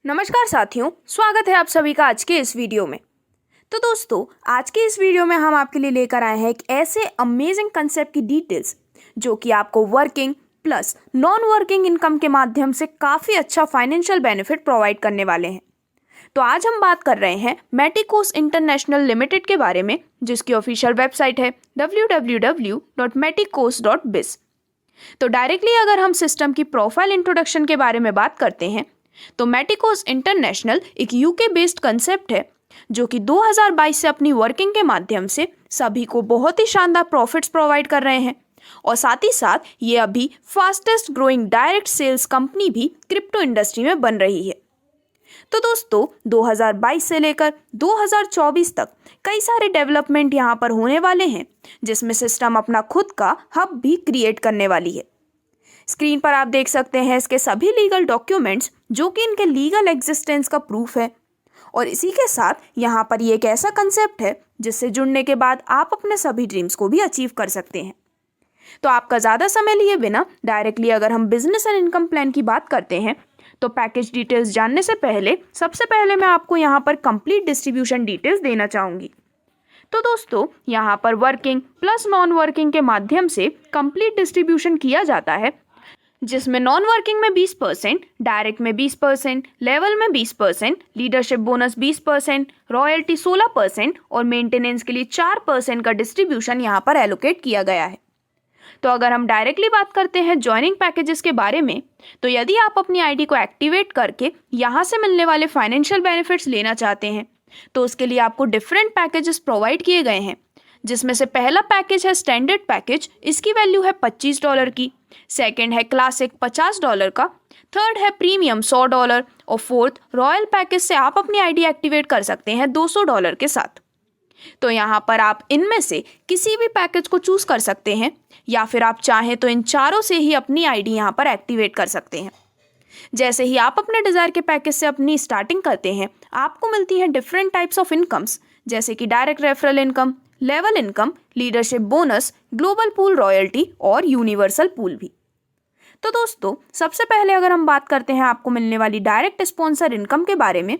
नमस्कार साथियों, स्वागत है आप सभी का आज के इस वीडियो में। तो दोस्तों, आज के इस वीडियो में हम आपके लिए लेकर आए हैं एक ऐसे अमेजिंग कंसेप्ट की डिटेल्स जो कि आपको working plus non working income के माध्यम से काफ़ी अच्छा फाइनेंशियल बेनिफिट प्रोवाइड करने वाले हैं। तो आज हम बात कर रहे हैं मेटिकोस इंटरनेशनल लिमिटेड के बारे में, जिसकी ऑफिशियल वेबसाइट है www.meticos.biz। तो डायरेक्टली अगर हम सिस्टम की प्रोफाइल इंट्रोडक्शन के बारे में बात करते हैं तो मेटिकोस इंटरनेशनल एक यूके बेस्ड कंसेप्ट है जो कि 2022 से अपनी वर्किंग के माध्यम से सभी को बहुत ही शानदार प्रॉफिट्स प्रोवाइड कर रहे हैं और साथ ही साथ ये अभी fastest growing direct sales company भी क्रिप्टो इंडस्ट्री में बन रही है। तो दोस्तों, 2022 से लेकर 2024 तक कई सारे डेवलपमेंट यहाँ पर होने वाले हैं, जिसमें सिस्टम अपना खुद का हब भी क्रिएट करने वाली है। स्क्रीन पर आप देख सकते हैं इसके सभी लीगल डॉक्यूमेंट्स जो कि इनके लीगल एग्जिस्टेंस का प्रूफ है। और इसी के साथ यहाँ पर ये एक ऐसा कंसेप्ट है जिससे जुड़ने के बाद आप अपने सभी ड्रीम्स को भी अचीव कर सकते हैं। तो आपका ज़्यादा समय लिए बिना डायरेक्टली अगर हम बिजनेस एंड इनकम प्लान की बात करते हैं तो पैकेज डिटेल्स जानने से पहले सबसे पहले मैं आपको यहाँ पर कंप्लीट डिस्ट्रीब्यूशन डिटेल्स देना चाहूँगी। तो दोस्तों, यहाँ पर वर्किंग प्लस नॉन वर्किंग के माध्यम से कंप्लीट डिस्ट्रीब्यूशन किया जाता है, जिसमें नॉन वर्किंग में 20%, डायरेक्ट में 20%, लेवल में 20%, लीडरशिप बोनस 20%, रॉयल्टी 16% और मेंटेनेंस के लिए 4% का डिस्ट्रीब्यूशन यहाँ पर एलोकेट किया गया है। तो अगर हम डायरेक्टली बात करते हैं ज्वाइनिंग पैकेजेस के बारे में, तो यदि आप अपनी आईडी को एक्टिवेट करके यहाँ से मिलने वाले फाइनेंशियल बेनिफिट्स लेना चाहते हैं तो उसके लिए आपको डिफरेंट पैकेजेस प्रोवाइड किए गए हैं, जिसमें से पहला पैकेज है स्टैंडर्ड पैकेज, इसकी वैल्यू है $25 की। सेकंड है क्लासिक $50 का। थर्ड है प्रीमियम $100 और फोर्थ रॉयल पैकेज से आप अपनी आईडी एक्टिवेट कर सकते हैं $200 के साथ। तो यहाँ पर आप इनमें से किसी भी पैकेज को चूज कर सकते हैं या फिर आप चाहें तो इन चारों से ही अपनी आईडी यहाँ पर एक्टिवेट कर सकते हैं। जैसे ही आप अपने डिजायर के पैकेज से अपनी स्टार्टिंग करते हैं, आपको मिलती है डिफरेंट टाइप्स ऑफ इनकम्स, जैसे कि direct referral income, level income, leadership bonus, global pool royalty और यूनिवर्सल पूल भी। तो दोस्तों, सबसे पहले अगर हम बात करते हैं आपको मिलने वाली डायरेक्ट स्पॉन्सर इनकम के बारे में,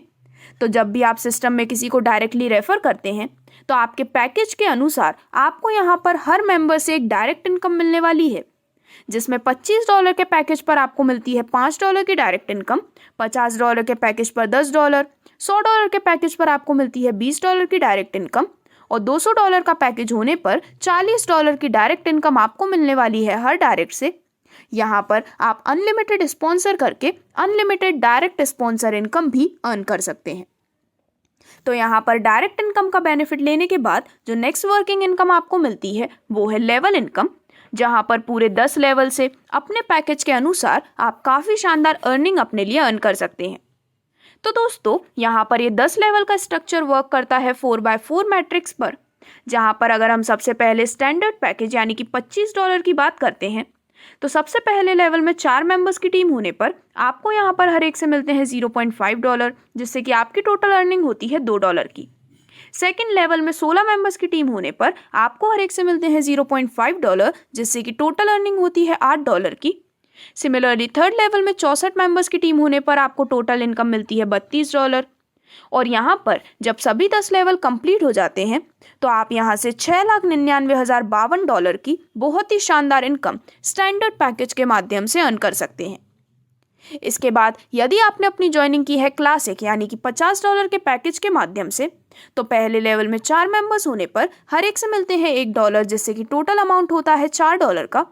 तो जब भी आप सिस्टम में किसी को डायरेक्टली रेफर करते हैं तो आपके पैकेज के अनुसार आपको यहाँ पर हर मेंबर से एक डायरेक्ट इनकम मिलने वाली है, जिसमें $25 के पैकेज पर आपको मिलती है $5 की डायरेक्ट इनकम, $50 के पैकेज पर $10, $100 के पैकेज पर आपको मिलती है $20 की डायरेक्ट इनकम और $200 का पैकेज होने पर $40 की डायरेक्ट इनकम आपको मिलने वाली है हर डायरेक्ट से। यहाँ पर आप अनलिमिटेड स्पॉन्सर करके अनलिमिटेड डायरेक्ट स्पॉन्सर इनकम भी अर्न कर सकते हैं। तो यहाँ पर डायरेक्ट इनकम का बेनिफिट लेने के बाद जो नेक्स्ट वर्किंग इनकम आपको मिलती है वो है लेवल इनकम, जहाँ पर पूरे 10 लेवल से अपने पैकेज के अनुसार आप काफ़ी शानदार अर्निंग अपने लिए अर्न कर सकते हैं। तो दोस्तों, यहाँ पर ये 10 लेवल का स्ट्रक्चर वर्क करता है 4x4 मैट्रिक्स पर, जहाँ पर अगर हम सबसे पहले स्टैंडर्ड पैकेज यानी कि $25 की बात करते हैं तो सबसे पहले लेवल में 4 मेंबर्स की टीम होने पर आपको यहाँ पर हर एक से मिलते हैं $0.5, जिससे कि आपकी टोटल अर्निंग होती है $2 की। सेकेंड लेवल में 16 मेंबर्स की टीम होने पर आपको हर एक से मिलते हैं $0.5, जिससे कि टोटल अर्निंग होती है $8 की। सिमिलरली थर्ड लेवल में 64 मेंबर्स की टीम होने पर आपको टोटल इनकम मिलती है $32। और यहाँ पर जब सभी 10 लेवल कंप्लीट हो जाते हैं तो आप यहाँ से $6,99,052 की बहुत ही शानदार इनकम स्टैंडर्ड पैकेज के माध्यम से अर्न कर सकते हैं। इसके बाद यदि आपने अपनी ज्वाइनिंग की है क्लासिक यानी कि $50 के पैकेज के माध्यम से, तो पहले लेवल में 4 मेंबर्स होने पर हर एक से मिलते हैं $1, जिससे कि टोटल अमाउंट होता है $4 का।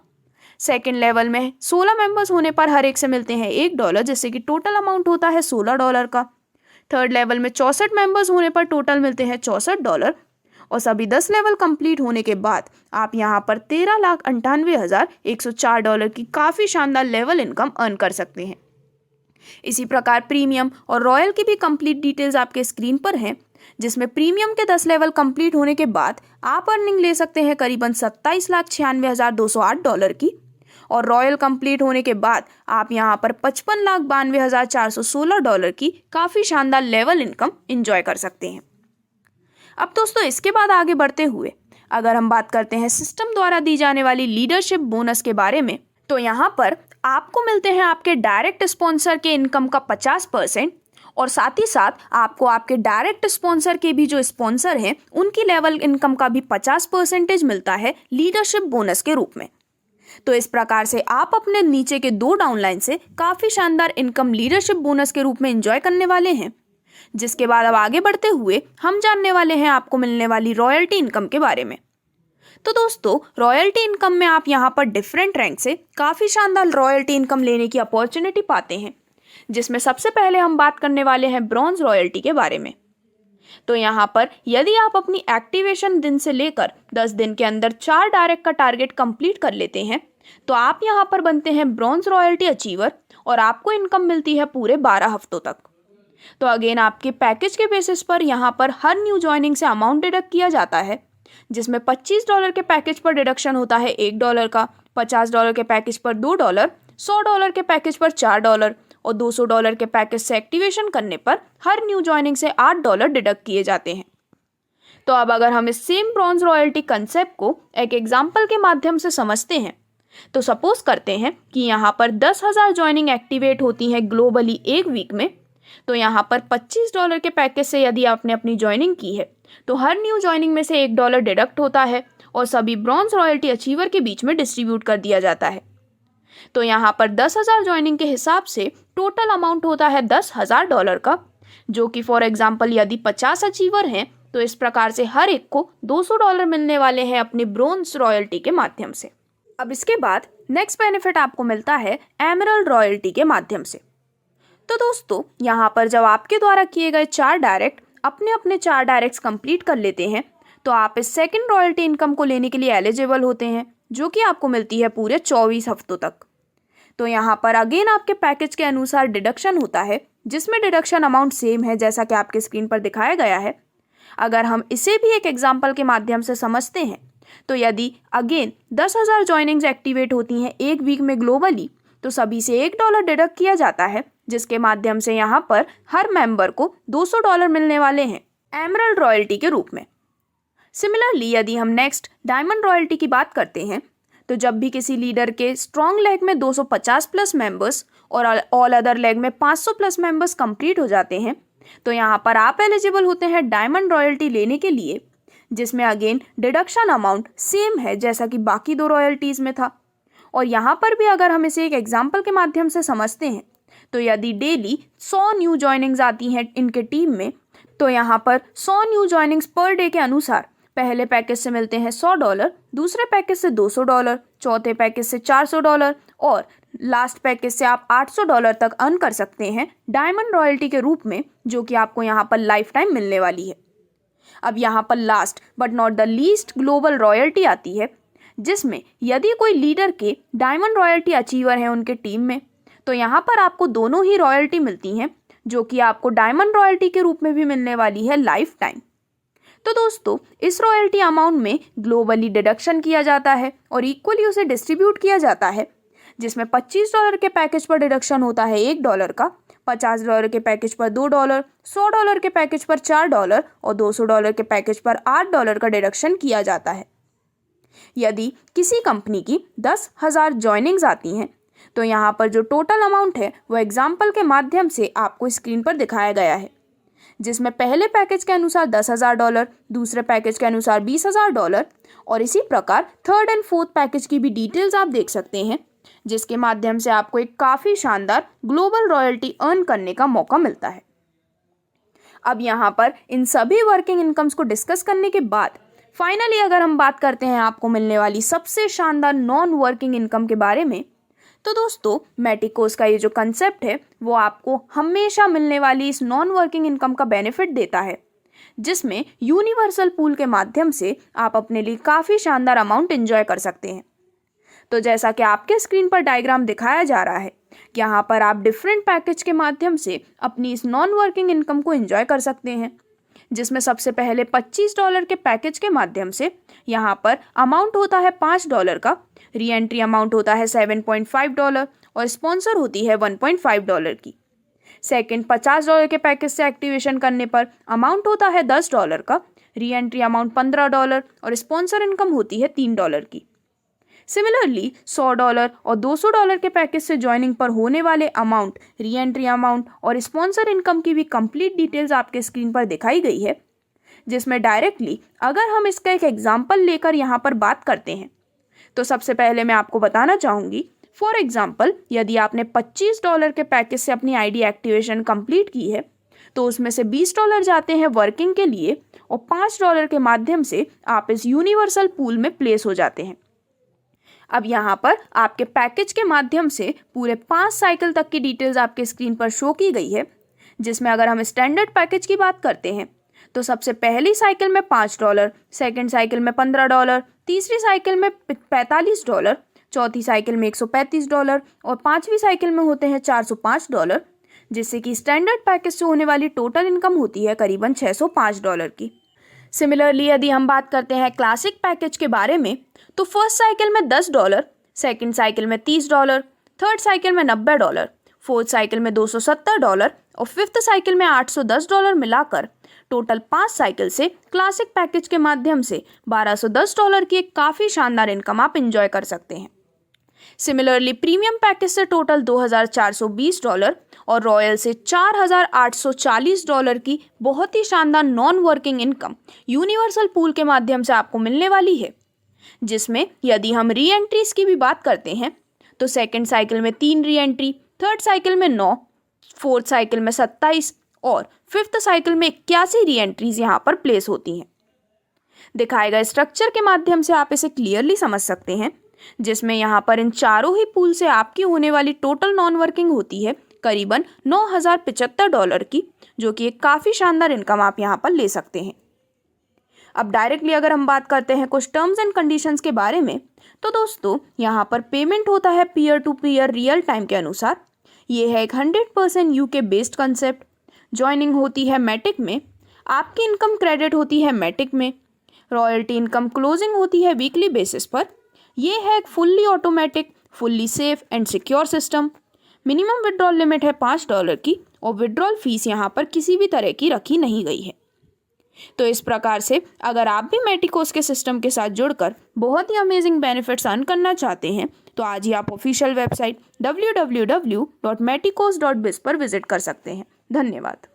सेकेंड लेवल में 16 मेंबर्स होने पर हर एक से मिलते हैं $1, जिससे कि टोटल अमाउंट होता है $16 का। थर्ड लेवल में 64 मेंबर्स होने पर टोटल मिलते हैं $64 और सभी 10 लेवल कंप्लीट होने के बाद आप यहाँ पर $13,98,104 की काफ़ी शानदार लेवल इनकम अर्न कर सकते हैं। इसी प्रकार प्रीमियम और रॉयल की भी कंप्लीट डिटेल्स आपके स्क्रीन पर हैं, जिसमें प्रीमियम के 10 लेवल कंप्लीट होने के बाद आप अर्निंग ले सकते हैं करीबन $27,96,208 की और रॉयल कंप्लीट होने के बाद आप यहाँ पर $55,92,416 की काफ़ी शानदार लेवल इनकम एंजॉय कर सकते हैं। अब दोस्तों, इसके बाद आगे बढ़ते हुए अगर हम बात करते हैं सिस्टम द्वारा दी जाने वाली लीडरशिप बोनस के बारे में, तो यहाँ पर आपको मिलते हैं आपके डायरेक्ट स्पॉन्सर के इनकम का 50%, और साथ ही साथ आपको आपके डायरेक्ट स्पॉन्सर के भी जो स्पॉन्सर हैं उनकी लेवल इनकम का भी 50% मिलता है लीडरशिप बोनस के रूप में। तो इस प्रकार से आप अपने नीचे के 2 डाउनलाइन से काफ़ी शानदार इनकम लीडरशिप बोनस के रूप में एंजॉय करने वाले हैं। जिसके बाद अब आगे बढ़ते हुए हम जानने वाले हैं आपको मिलने वाली रॉयल्टी इनकम के बारे में। तो दोस्तों, रॉयल्टी इनकम में आप यहाँ पर डिफरेंट रैंक से काफ़ी शानदार रॉयल्टी इनकम लेने की अपॉर्चुनिटी पाते हैं, जिसमें सबसे पहले हम बात करने वाले हैं ब्रॉन्ज रॉयल्टी के बारे में। तो यहाँ पर यदि आप अपनी एक्टिवेशन दिन से लेकर 10 दिन के अंदर 4 डायरेक्ट का टारगेट कंप्लीट कर लेते हैं तो आप यहाँ पर बनते हैं ब्रॉन्ज रॉयल्टी अचीवर और आपको इनकम मिलती है पूरे 12 हफ्तों तक। तो अगेन आपके पैकेज के बेसिस पर यहाँ पर हर न्यू ज्वाइनिंग से अमाउंट डिडक्ट किया जाता है, जिसमें $25 के पैकेज पर डिडक्शन होता है $1 का, $50 के पैकेज पर $2, $100 के पैकेज पर $4 और $200 के पैकेज से एक्टिवेशन करने पर हर न्यू ज्वाइनिंग से $8 डिडक्ट किए जाते हैं। तो अब अगर हम इस सेम ब्रॉन्ज रॉयल्टी कंसेप्ट को एक एग्जाम्पल के माध्यम से समझते हैं तो सपोज करते हैं कि यहाँ पर 10,000 ज्वाइनिंग एक्टिवेट होती हैं ग्लोबली एक वीक में। तो यहाँ पर $25 के पैकेज से यदि आपने अपनी ज्वाइनिंग की है तो हर न्यू ज्वाइनिंग में से $1 डिडक्ट होता है और सभी ब्रॉन्ज रॉयल्टी अचीवर के बीच में डिस्ट्रीब्यूट कर दिया जाता है। तो यहाँ पर 10,000 ज्वाइनिंग के हिसाब से टोटल अमाउंट होता है $10,000 का, जो कि फॉर एग्जाम्पल यदि 50 अचीवर हैं तो इस प्रकार से हर एक को $200 मिलने वाले हैं अपनी ब्रॉन्ज रॉयल्टी के माध्यम से। अब इसके बाद नेक्स्ट बेनिफिट आपको मिलता है एमरल्ड रॉयल्टी के माध्यम से। तो दोस्तों, यहाँ पर जब आपके द्वारा किए गए 4 डायरेक्ट अपने अपने 4 डायरेक्ट्स कंप्लीट कर लेते हैं तो आप इस सेकंड रॉयल्टी इनकम को लेने के लिए एलिजिबल होते हैं, जो कि आपको मिलती है पूरे 24 हफ्तों तक। तो यहाँ पर अगेन आपके पैकेज के अनुसार डिडक्शन होता है, जिसमें डिडक्शन अमाउंट सेम है जैसा कि आपके स्क्रीन पर दिखाया गया है। अगर हम इसे भी एक एग्जाम्पल के माध्यम से समझते हैं तो यदि अगेन 10,000 ज्वाइनिंग्स एक्टिवेट होती हैं एक वीक में ग्लोबली तो सभी से $1 डिडक्ट किया जाता है, जिसके माध्यम से यहाँ पर हर मेंबर को $200 मिलने वाले हैं एमरल्ड रॉयल्टी के रूप में। सिमिलरली यदि हम नेक्स्ट डायमंड रॉयल्टी की बात करते हैं तो जब भी किसी लीडर के स्ट्रॉन्ग लेग में 250 प्लस मेंबर्स और ऑल अदर लेग में 500 प्लस मेंबर्स कंप्लीट हो जाते हैं तो यहाँ पर आप एलिजिबल होते हैं डायमंड रॉयल्टी लेने के लिए, जिसमें अगेन डिडक्शन अमाउंट सेम है जैसा कि बाकी 2 रॉयल्टीज़ में था। और यहाँ पर भी अगर हम इसे एक एग्जाम्पल के माध्यम से समझते हैं तो यदि डेली 100 न्यू ज्वाइनिंग्स आती हैं इनके टीम में तो यहाँ पर 100 न्यू ज्वाइनिंग्स पर डे के अनुसार पहले पैकेज से मिलते हैं $100, दूसरे पैकेज से $200, चौथे पैकेज से $400 और लास्ट पैकेज से आप $800 तक अर्न कर सकते हैं डायमंड रॉयल्टी के रूप में, जो कि आपको यहाँ पर लाइफ टाइम मिलने वाली है। अब यहाँ पर last but not the least global royalty आती है, जिसमें यदि कोई लीडर के डायमंड रॉयल्टी अचीवर हैं उनके टीम में तो यहाँ पर आपको दोनों ही रॉयल्टी मिलती हैं, जो कि आपको डायमंड रॉयल्टी के रूप में भी मिलने वाली है लाइफ टाइम। तो दोस्तों, इस रॉयल्टी अमाउंट में ग्लोबली डिडक्शन किया जाता है और इक्वली उसे डिस्ट्रीब्यूट किया जाता है, जिसमें $25 के पैकेज पर डिडक्शन होता है $1 का, $50 के पैकेज पर $2, $100 के पैकेज पर $4 और $200 के पैकेज पर $8 का डिडक्शन किया जाता है। यदि किसी कंपनी की 10,000 ज्वाइनिंग्स आती हैं तो यहाँ पर जो टोटल अमाउंट है वो एग्जाम्पल के माध्यम से आपको स्क्रीन पर दिखाया गया है, जिसमें पहले पैकेज के अनुसार $10,000, दूसरे पैकेज के अनुसार $20,000 और इसी प्रकार थर्ड एंड फोर्थ पैकेज की भी डिटेल्स आप देख सकते हैं, जिसके माध्यम से आपको एक काफ़ी शानदार ग्लोबल रॉयल्टी अर्न करने का मौका मिलता है। अब यहाँ पर इन सभी वर्किंग इनकम्स को डिस्कस करने के बाद फाइनली अगर हम बात करते हैं आपको मिलने वाली सबसे शानदार नॉन वर्किंग इनकम के बारे में, तो दोस्तों मेटिकोस का ये जो कंसेप्ट है वो आपको हमेशा मिलने वाली इस नॉन वर्किंग इनकम का बेनिफिट देता है, जिसमें यूनिवर्सल पूल के माध्यम से आप अपने लिए काफ़ी शानदार अमाउंट एंजॉय कर सकते हैं। तो जैसा कि आपके स्क्रीन पर डायग्राम दिखाया जा रहा है, यहाँ पर आप डिफरेंट पैकेज के माध्यम से अपनी इस नॉन वर्किंग इनकम को एंजॉय कर सकते हैं, जिसमें सबसे पहले $25 के पैकेज के माध्यम से यहाँ पर अमाउंट होता है $5 का, री एंट्री अमाउंट होता है $7.5 और स्पॉन्सर होती है $1.5 की। सेकंड $50 के पैकेज से एक्टिवेशन करने पर अमाउंट होता है $10 का, री एंट्री अमाउंट $15 और स्पॉन्सर इनकम होती है $3 की। सिमिलरली $100 और $200 के पैकेज से ज्वाइनिंग पर होने वाले अमाउंट, री एंट्री अमाउंट और स्पॉन्सर इनकम की भी कंप्लीट डिटेल्स आपके स्क्रीन पर दिखाई गई है, जिसमें डायरेक्टली अगर हम इसका एक एग्जाम्पल लेकर यहाँ पर बात करते हैं तो सबसे पहले मैं आपको बताना चाहूँगी, फॉर एग्जाम्पल यदि आपने $25 के पैकेज से अपनी आईडी एक्टिवेशन कंप्लीट की है तो उसमें से $20 जाते हैं वर्किंग के लिए और $5 के माध्यम से आप इस यूनिवर्सल पूल में प्लेस हो जाते हैं। अब यहाँ पर आपके पैकेज के माध्यम से पूरे 5 साइकिल तक की डिटेल्स आपके स्क्रीन पर शो की गई है, जिसमें अगर हम स्टैंडर्ड पैकेज की बात करते हैं तो सबसे पहली साइकिल में $5, सेकंड साइकिल में $15, तीसरी साइकिल में $45, चौथी साइकिल में $135 और पांचवी साइकिल में होते हैं $405, जिससे कि स्टैंडर्ड पैकेज से होने वाली टोटल इनकम होती है करीबन $605 की। सिमिलरली यदि हम बात करते हैं क्लासिक पैकेज के बारे में तो फर्स्ट साइकिल में $10, सेकंड साइकिल में $30, थर्ड साइकिल में $90, फोर्थ साइकिल में $270 और फिफ्थ साइकिल में $810 मिलाकर टोटल 5 साइकिल से क्लासिक पैकेज के माध्यम से $1210 की एक काफ़ी शानदार इनकम आप इंजॉय कर सकते हैं। सिमिलरली प्रीमियम पैकेज से टोटल $2420 और रॉयल से $4840 की बहुत ही शानदार non working income universal pool के माध्यम से आपको मिलने वाली है, जिसमें यदि हम री एंट्रीज की भी बात करते हैं तो सेकेंड साइकिल में 3 री एंट्री, थर्ड साइकिल में 9, फोर्थ साइकिल में 27 और फिफ्थ साइकिल में 81 री एंट्रीज यहाँ पर प्लेस होती हैं। दिखाए गए स्ट्रक्चर के माध्यम से आप इसे क्लियरली समझ सकते हैं, जिसमें यहाँ पर इन चारों ही पूल से आपकी होने वाली टोटल नॉन वर्किंग होती है करीबन $9075 की, जो कि एक काफ़ी शानदार इनकम आप यहाँ पर ले सकते हैं। अब डायरेक्टली अगर हम बात करते हैं कुछ टर्म्स एंड कंडीशंस के बारे में तो दोस्तों यहाँ पर पेमेंट होता है peer to peer real time के अनुसार। ये है एक 100% यूके बेस्ड कंसेप्ट। ज्वाइनिंग होती है मैटिक में, आपकी इनकम क्रेडिट होती है मैटिक में, रॉयल्टी इनकम क्लोजिंग होती है वीकली बेसिस पर। यह है एक fully automatic, fully safe and secure system. Minimum withdrawal limit है $5 की और विड्रॉल फीस यहाँ पर किसी भी तरह की रखी नहीं गई है। तो इस प्रकार से अगर आप भी मेटिकोस के सिस्टम के साथ जुड़कर बहुत ही अमेजिंग बेनिफिट्स अर्न करना चाहते हैं तो आज ही आप ऑफिशियल वेबसाइट www.meticos.biz पर विजिट कर सकते हैं। धन्यवाद।